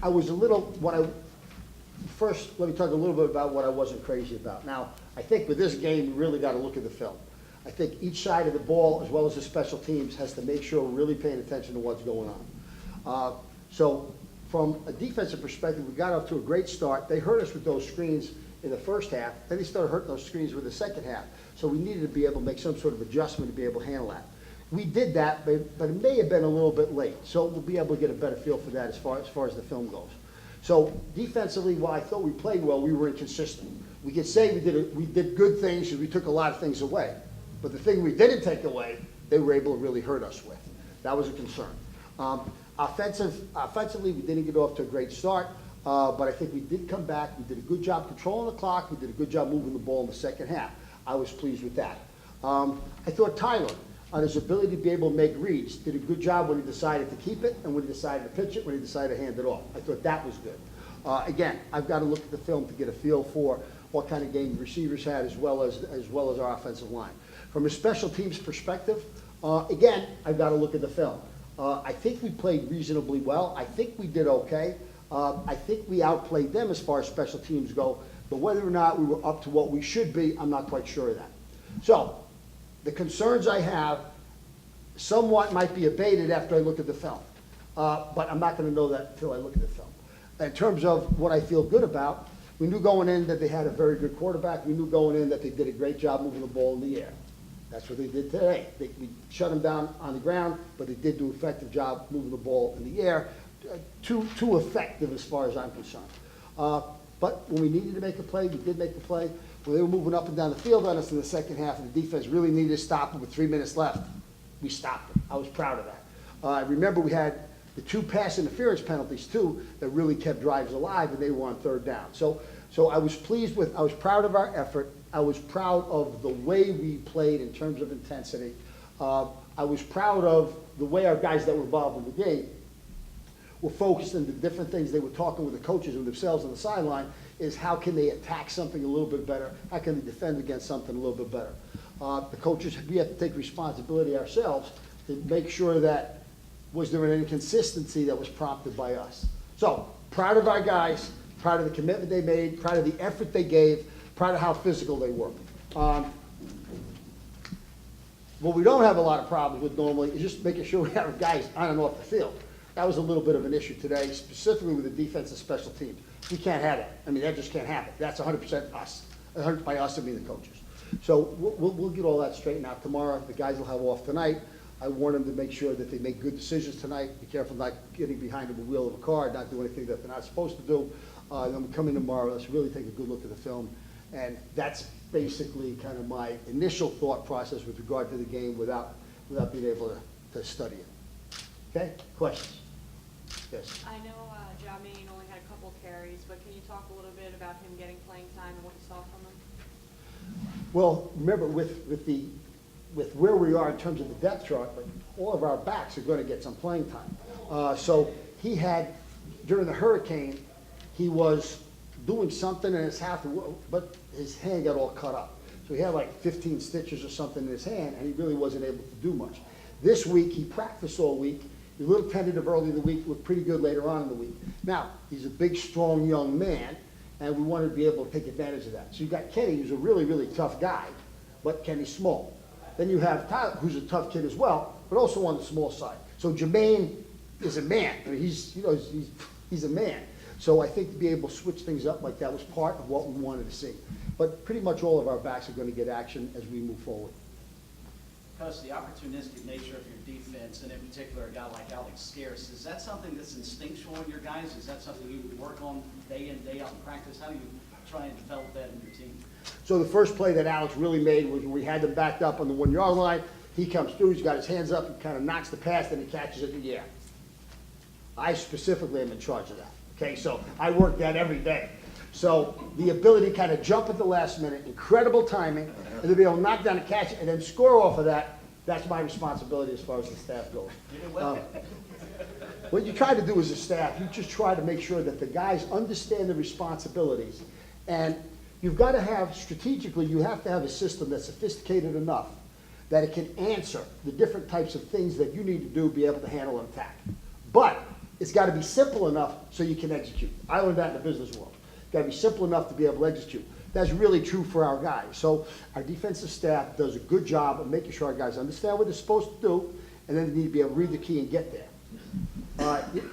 I was a little, first, let me talk a little bit about what I wasn't crazy about. Now, I think with this game, you really got to look at the film. I think each side of the ball, as well as the special teams, has to make sure we're really paying attention to what's going on. So from a defensive perspective, we got off to a great start. They hurt us with those screens in the first half. Then they started hurting those screens with the second half. So we needed to be able to make some sort of adjustment to be able to handle that. We did that, but it may have been a little bit late. So we'll be able to get a better feel for that as far as the film goes. So defensively, while I thought we played well, we were inconsistent. We could say we did good things and we took a lot of things away. But the thing we didn't take away, they were able to really hurt us with. That was a concern. Offensively, we didn't get off to a great start, but I think we did come back. We did a good job controlling the clock. We did a good job moving the ball in the second half. I was pleased with that. I thought Tyler, on his ability to be able to make reads, did a good job when he decided to keep it and when he decided to pitch it, when he decided to hand it off. I thought that was good. Again, I've got to look at the film to get a feel for what kind of game the receivers had as well as our offensive line. From a special teams perspective, again, I've got to look at the film. I think we played reasonably well. I think we did okay. I think we outplayed them as far as special teams go, but whether or not we were up to what we should be, I'm not quite sure of that. So, the concerns I have somewhat might be abated after I look at the film, but I'm not going to know that until I look at the film. In terms of what I feel good about, we knew going in that they had a very good quarterback. We knew going in that they did a great job moving the ball in the air. That's what they did today. We shut them down on the ground, but they did do an effective job moving the ball in the air. Too effective as far as I'm concerned. But when we needed to make a play, we did make the play. When they were moving up and down the field on us in the second half, and the defense really needed to stop them with 3 minutes left, we stopped them. I was proud of that. I remember we had the 2 pass interference penalties too that really kept drives alive, and they were on third down. So I was pleased with, I was proud of our effort. I was proud of the way we played in terms of intensity. I was proud of the way our guys that were involved in the game were focused on the different things they were talking with the coaches and themselves on the sideline, is how can they attack something a little bit better? How can they defend against something a little bit better? The coaches, we have to take responsibility ourselves to make sure that was there an inconsistency that was prompted by us. So, proud of our guys, proud of the commitment they made, proud of the effort they gave, proud of how physical they were. What we don't have a lot of problems with normally is just making sure we have our guys on and off the field. That was a little bit of an issue today, specifically with the defense and special teams. We can't have that. I mean, that just can't happen. That's 100% us. 100 by us, I mean the coaches. So we'll get all that straightened out tomorrow. The guys will have off tonight. I warn them to make sure that they make good decisions tonight. Be careful not getting behind the wheel of a car, not do anything that they're not supposed to do. Then we come in tomorrow. Let's really take a good look at the film. And that's basically kind of my initial thought process with regard to the game without being able to study it. Okay? Questions? Yes. I know Jamin only had a couple carries, but can you talk a little bit about him getting playing time and what you saw from him? Well, remember with where we are in terms of the depth chart, like all of our backs are going to get some playing time. So he had, during the hurricane, he was doing something in his half, but his hand got all cut up. So he had like 15 stitches or something in his hand, and he really wasn't able to do much. This week, he practiced all week. He was a little tentative early in the week, looked pretty good later on in the week. Now, he's a big, strong young man, and we wanted to be able to take advantage of that. So you got Kenny, who's a really, really tough guy, but Kenny's small. Then you have Tyler, who's a tough kid as well, but also on the small side. So Jermaine is a man. I mean, he's a man. So I think to be able to switch things up like that was part of what we wanted to see. But pretty much all of our backs are going to get action as we move forward. Because the opportunistic nature of your defense, and in particular a guy like Alex Scarce, is that something that's instinctual in your guys? Is that something you work on day in, day out in practice? How do you try and develop that in your team? So the first play that Alex really made was when we had them backed up on the 1 yard line. He comes through, he's got his hands up, and kind of knocks the pass, and he catches it in the air. I specifically am in charge of that. Okay, so I work that every day. So the ability to kind of jump at the last minute, incredible timing, and to be able to knock down a catch and then score off of that, that's my responsibility as far as the staff goes. What you try to do as a staff, you just try to make sure that the guys understand the responsibilities. And you've got to have, strategically, you have to have a system that's sophisticated enough that it can answer the different types of things that you need to do to be able to handle an attack. But It's got to be simple enough so you can execute. I learned that in the business world. It's got to be simple enough to be able to execute. That's really true for our guys. So our defensive staff does a good job of making sure our guys understand what they're supposed to do, and then they need to be able to read the key and get there.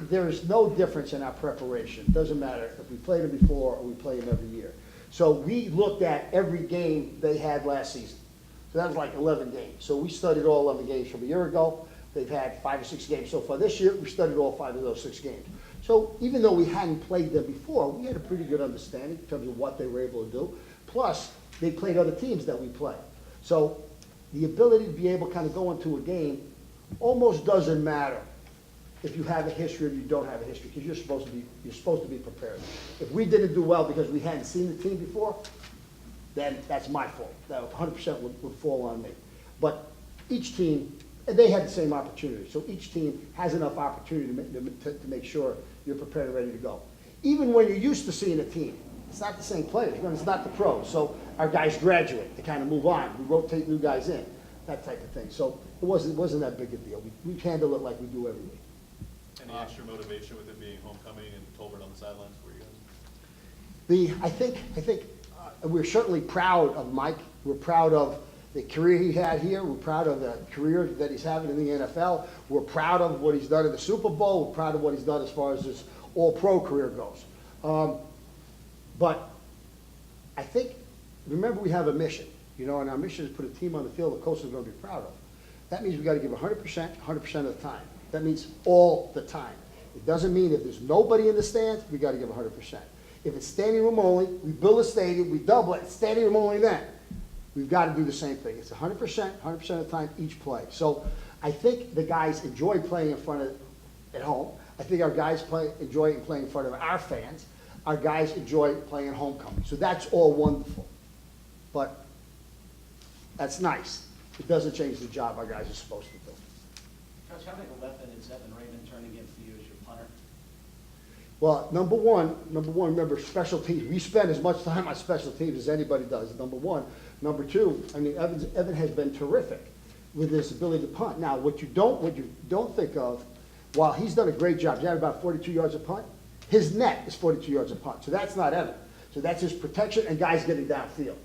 There is no difference in our preparation. It doesn't matter if we played them before or we play them every year. So we looked at every game they had last season. So that was like 11 games. So we studied all 11 games from a year ago. They've had 5 or 6 games so far this year. We studied all 5 of those 6 games. So even though we hadn't played them before, we had a pretty good understanding in terms of what they were able to do. Plus, they played other teams that we play. So the ability to be able to kind of go into a game almost doesn't matter if you have a history or you don't have a history, because you're supposed to be prepared. If we didn't do well because we hadn't seen the team before, then that's my fault. That 100% would fall on me. But each team, and they had the same opportunity, so each team has enough opportunity to make sure you're prepared and ready to go. Even when you're used to seeing a team, it's not the same players, it's not the pros. So our guys graduate, they kind of move on. We rotate new guys in, that type of thing. So it wasn't that big a deal. We handle it like we do every week. Any extra motivation with it being homecoming and Tolbert on the sidelines for you guys? I think we're certainly proud of Mike. We're proud of the career he had here. We're proud of the career that he's having in the NFL. We're proud of what he's done in the Super Bowl. We're proud of what he's done as far as his all-pro career goes. But I think, remember, we have a mission, and our mission is to put a team on the field the coach is going to be proud of. That means we've got to give 100%, 100% of the time. That means all the time. It doesn't mean if there's nobody in the stands, we got to give 100%. If it's standing room only, we build a stadium, we double it, standing room only then. We've got to do the same thing. It's 100%, 100% of the time each play. So I think the guys enjoy playing in front of, at home. I think our guys enjoy playing in front of our fans. Our guys enjoy playing at homecoming. So that's all wonderful. But that's nice. It doesn't change the job our guys are supposed to do. Coach, how big a weapon is Evan Raymond turning in for you as your punter? Well, number one, remember, special teams. We spend as much time on special teams as anybody does, number one. Number two, I mean, Evan has been terrific with his ability to punt. Now, what you don't think of, while he's done a great job, he's had about 42 yards a punt, his net is 42 yards a punt. So that's not Evan. So that's his protection and guys getting downfield.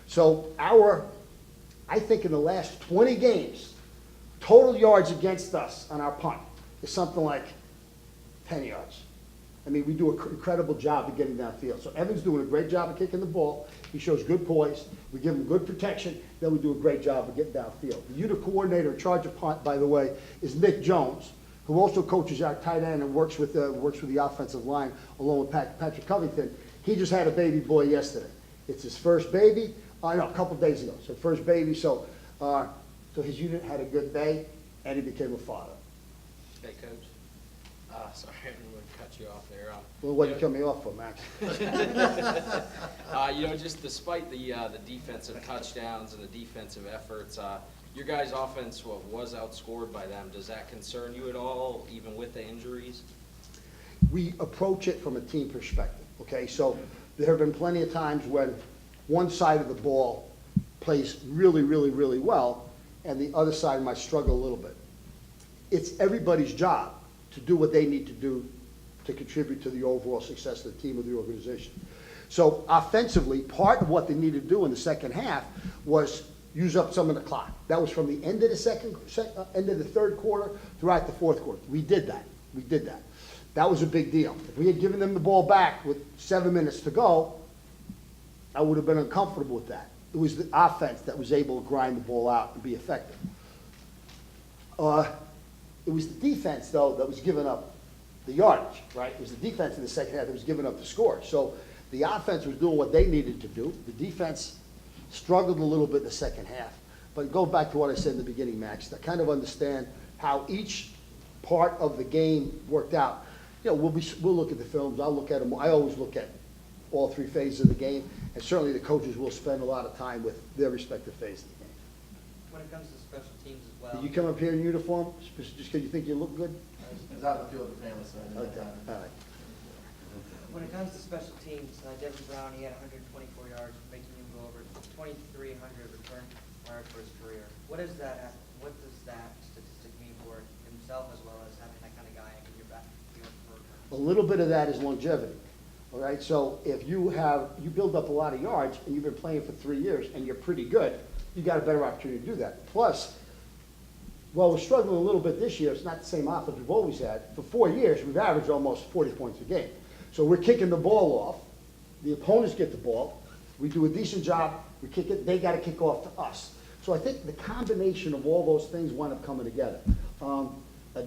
So I think in the last 20 games, total yards against us on our punt is something like 10 yards. I mean, we do an incredible job of getting downfield. So Evan's doing a great job of kicking the ball. He shows good poise. We give him good protection. Then we do a great job of getting downfield. The unit coordinator in charge of punt, by the way, is Nick Jones, who also coaches our tight end and works with the offensive line along with Patrick Covington. He just had a baby boy yesterday. It's his first baby. A couple days ago. So first baby. So his unit had a good day, and he became a father. Hey, Coach. Sorry, I didn't want to cut you off there. Well, what are you coming off for, Max? Just despite the defensive touchdowns and the defensive efforts, your guys' offense was outscored by them. Does that concern you at all, even with the injuries? We approach it from a team perspective, okay? So there have been plenty of times when one side of the ball plays really, really, really well, and the other side might struggle a little bit. It's everybody's job to do what they need to do to contribute to the overall success of the team or the organization. So offensively, part of what they needed to do in the second half was use up some of the clock. That was from the end of the end of the third quarter throughout the fourth quarter. We did that. That was a big deal. If we had given them the ball back with 7 minutes to go, I would have been uncomfortable with that. It was the offense that was able to grind the ball out and be effective. It was the defense, though, that was giving up the yardage, right? It was the defense in the second half that was giving up the score. So the offense was doing what they needed to do. The defense struggled a little bit in the second half. But go back to what I said in the beginning, Max, to kind of understand how each part of the game worked out. We'll look at the films. I'll look at them. I always look at all 3 phases of the game, and certainly the coaches will spend a lot of time with their respective phases of the game. When it comes to special teams as well. Did you come up here in uniform just because you think you look good? It's out in the field with the family, so. Okay, all right. When it comes to special teams, Devin Brown, he had 124 yards, making him go over 2,300 return yards for his career. What does that statistic mean for himself as well as having that kind of guy in your back? A little bit of that is longevity, all right? So if you build up a lot of yards and you've been playing for 3 years and you're pretty good, you got a better opportunity to do that. Plus, while we're struggling a little bit this year, it's not the same offense we've always had. For 4 years, we've averaged almost 40 points a game. So we're kicking the ball off. The opponents get the ball. We do a decent job. We kick it. They got to kick off to us. So I think the combination of all those things wind up coming together.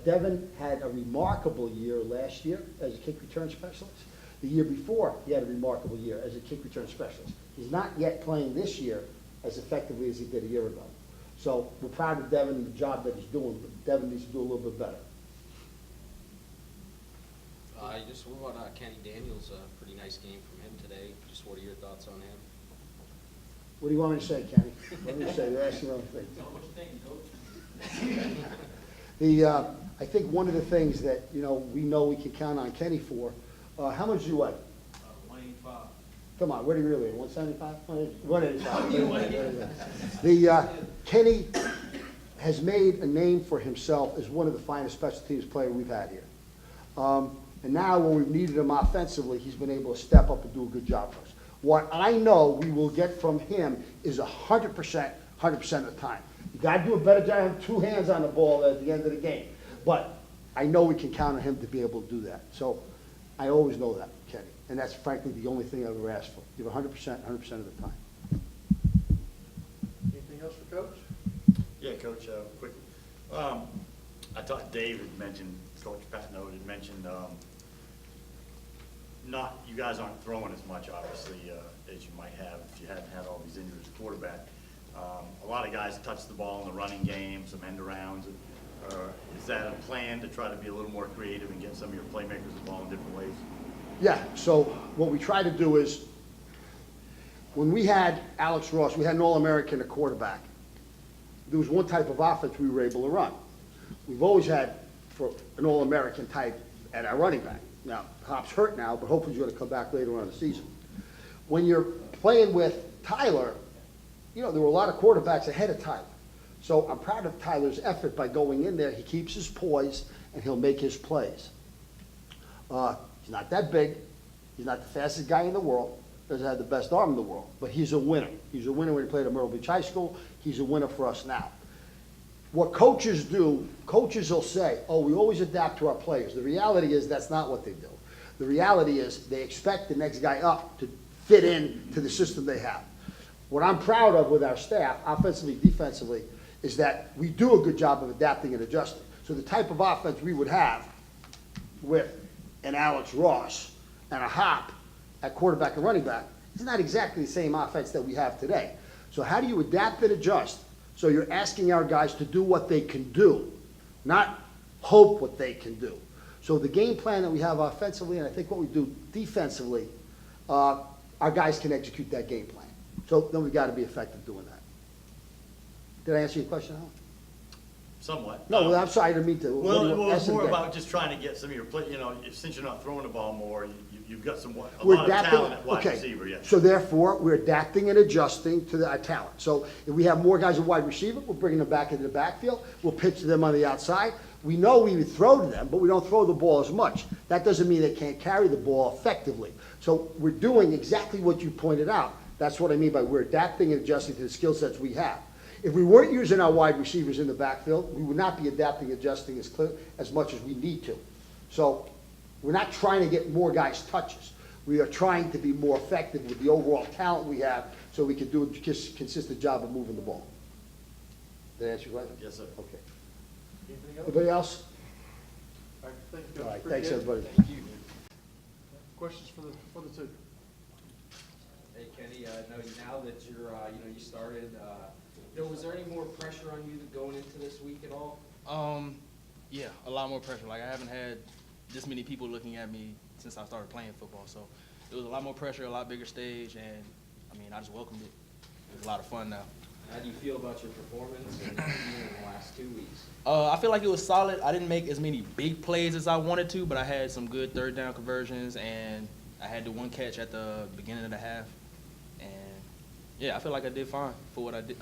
Devin had a remarkable year last year as a kick return specialist. The year before, he had a remarkable year as a kick return specialist. He's not yet playing this year as effectively as he did a year ago. So we're proud of Devin and the job that he's doing, but Devin needs to do a little bit better. What about Kenny Daniels? A pretty nice game from him today. Just what are your thoughts on him? What do you want me to say, Kenny? What do you say? You're asking the wrong thing. I think one of the things that, we know we can count on Kenny for, how much do you weigh? 185. Come on, what do you really, 175? 185. Kenny has made a name for himself as one of the finest special teams players we've had here. And now when we've needed him offensively, he's been able to step up and do a good job for us. What I know we will get from him is 100% of the time. You got to do a better job having 2 hands on the ball at the end of the game. But I know we can count on him to be able to do that. So I always know that, Kenny. And that's frankly the only thing I've ever asked for. Give 100% of the time. Anything else for Coach? Yeah, Coach, quick. I thought Dave had mentioned, Coach Patno had mentioned, you guys aren't throwing as much, obviously, as you might have if you hadn't had all these injuries at quarterback. A lot of guys touch the ball in the running game, some end arounds. Is that a plan to try to be a little more creative and get some of your playmakers involved in different ways? Yeah, so what we try to do is, when we had Alex Ross, we had an All-American at quarterback. There was one type of offense we were able to run. We've always had for an All-American type at our running back. Now, Hop's hurt now, but hopefully he's going to come back later on in the season. When you're playing with Tyler, there were a lot of quarterbacks ahead of Tyler. So I'm proud of Tyler's effort by going in there. He keeps his poise, and he'll make his plays. He's not that big. He's not the fastest guy in the world. Doesn't have the best arm in the world. But he's a winner. He's a winner when he played at Myrtle Beach High School. He's a winner for us now. What coaches do, coaches will say, we always adapt to our players. The reality is that's not what they do. The reality is they expect the next guy up to fit in to the system they have. What I'm proud of with our staff, offensively, defensively, is that we do a good job of adapting and adjusting. So the type of offense we would have with an Alex Ross and a Hop at quarterback and running back is not exactly the same offense that we have today. So how do you adapt and adjust? So you're asking our guys to do what they can do, not hope what they can do. So the game plan that we have offensively, and I think what we do defensively, our guys can execute that game plan. So then we've got to be effective doing that. Did I answer your question, Alan? Somewhat. No, I'm sorry, I didn't mean to. Well, it was more again. about just trying to get some of your play, since you're not throwing the ball more, you've got a We're lot of adapting, talent at wide okay. receiver, yes. So therefore, we're adapting and adjusting to our talent. So if we have more guys at wide receiver, we're bringing them back into the backfield. We'll pitch to them on the outside. We know we would throw to them, but we don't throw the ball as much. That doesn't mean they can't carry the ball effectively. So we're doing exactly what you pointed out. That's what I mean by we're adapting and adjusting to the skill sets we have. If we weren't using our wide receivers in the backfield, we would not be adapting and adjusting as much as we need to. So we're not trying to get more guys touches. We are trying to be more effective with the overall talent we have so we can do a consistent job of moving the ball. Did I answer your question? Yes, sir. Okay. Anything else? Anybody else? All right, thank you, All Coach. right, thanks, Appreciate it. everybody. Questions for the two? Hey, Kenny, I know now that you're, you started, was there any more pressure on you going into this week at all? Yeah, a lot more pressure. Like, I haven't had this many people looking at me since I started playing football. So it was a lot more pressure, a lot bigger stage, and, I just welcomed it. It was a lot of fun now. How do you feel about your performance in the last 2 weeks? I feel like it was solid. I didn't make as many big plays as I wanted to, but I had some good third down conversions, and I had the one catch at the beginning of the half. And, yeah, I feel like I did fine for what I did,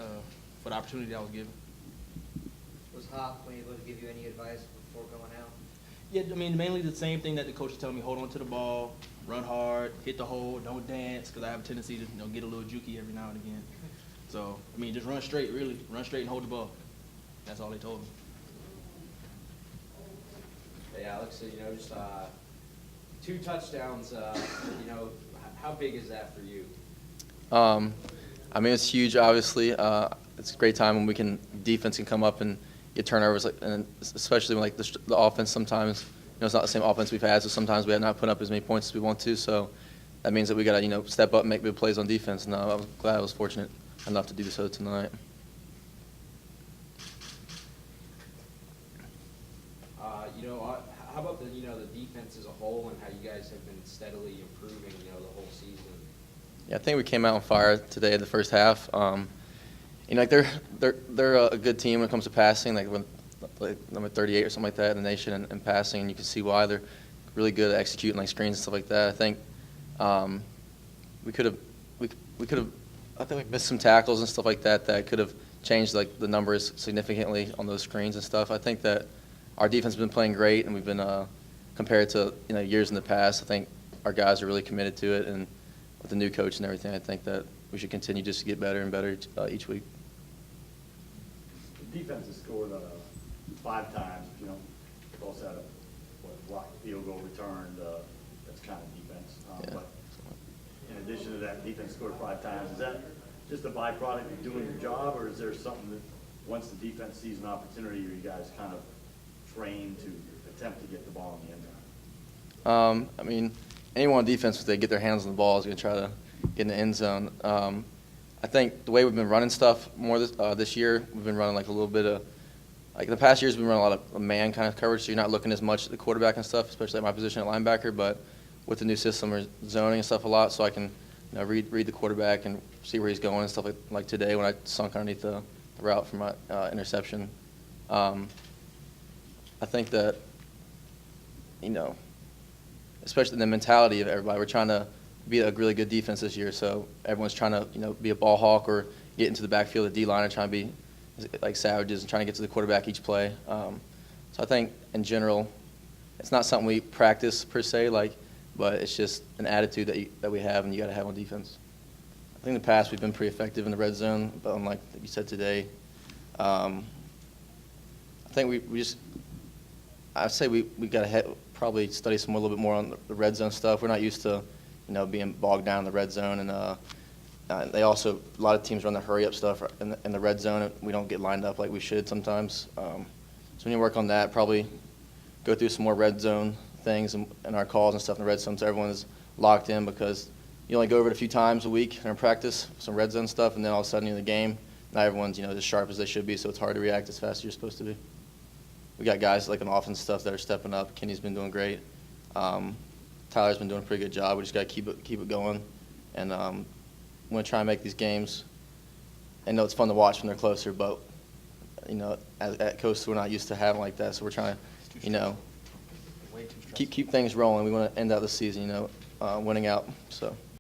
for the opportunity I was given. Was Hop able to give you any advice before going out? Yeah, I mean, mainly the same thing that the coach is telling me: hold on to the ball, run hard, hit the hole, don't dance, because I have a tendency to get a little jukey every now and again. So I mean, just run straight, really, run straight and hold the ball. That's all they told me. Hey, Alex, so, just 2 touchdowns, how big is that for you? I mean, it's huge, obviously. It's a great time when defense can come up and get turnovers, and especially when the offense sometimes, it's not the same offense we've had, so sometimes we have not put up as many points as we want to. So that means that we got to, step up and make big plays on defense. And I was glad I was fortunate enough to do so tonight. How about the defense as a whole and how you guys have been steadily improving, the whole season? Yeah, I think we came out on fire today in the first half. They're a good team when it comes to passing, like number 38 or something like that in the nation and passing, and you can see why they're really good at executing screens and stuff like that. I think we could have I think we missed some tackles and stuff like that could have changed the numbers significantly on those screens and stuff. I think that our defense has been playing great, and we've been compared to years in the past. I think our guys are really committed to it, and with the new coach and everything, I think that we should continue just to get better and better each week. The defense has scored 5 times. We've also had a blocked field goal returned. That's kind of defense. Yeah. But in addition to that, defense scored 5 times. Is that just a byproduct of doing your job, or is there something that once the defense sees an opportunity, are you guys kind of trained to attempt to get the ball in the end zone? I mean, anyone on defense, if they get their hands on the ball, is going to try to get in the end zone. I think the way we've been running stuff more this year, we've been running a little bit of, in the past years, we've been running a lot of man kind of coverage, so you're not looking as much at the quarterback and stuff, especially at my position at linebacker. But with the new system, we're zoning and stuff a lot, so I can read the quarterback and see where he's going and stuff like today when I sunk underneath the route for my interception. I think that, especially the mentality of everybody, we're trying to be a really good defense this year. So everyone's trying to, be a ball hawk or get into the backfield, the D-line, and trying to be like savages and trying to get to the quarterback each play. So I think in general, it's not something we practice per se, but it's just an attitude that we have and you got to have on defense. I think in the past we've been pretty effective in the red zone, but unlike you said today, I think I'd say we got to probably study a little bit more on the red zone stuff. We're not used to, being bogged down in the red zone, and they also a lot of teams run the hurry up stuff in the red zone. And we don't get lined up like we should sometimes. So we need to work on that. Probably go through some more red zone things and our calls and stuff in the red zone, so everyone is locked in, because you only go over it a few times a week in practice, some red zone stuff, and then all of a sudden in the game, not everyone's as sharp as they should be, so it's hard to react as fast as you're supposed to be. We got guys on offense stuff that are stepping up. Kenny's been doing great. Tyler's been doing a pretty good job. We just got to keep it going, and I'm going to try and make these games. I know it's fun to watch when they're closer, but at Coastal we're not used to having like that, so we're trying to keep things rolling. We want to end out the season winning out. So.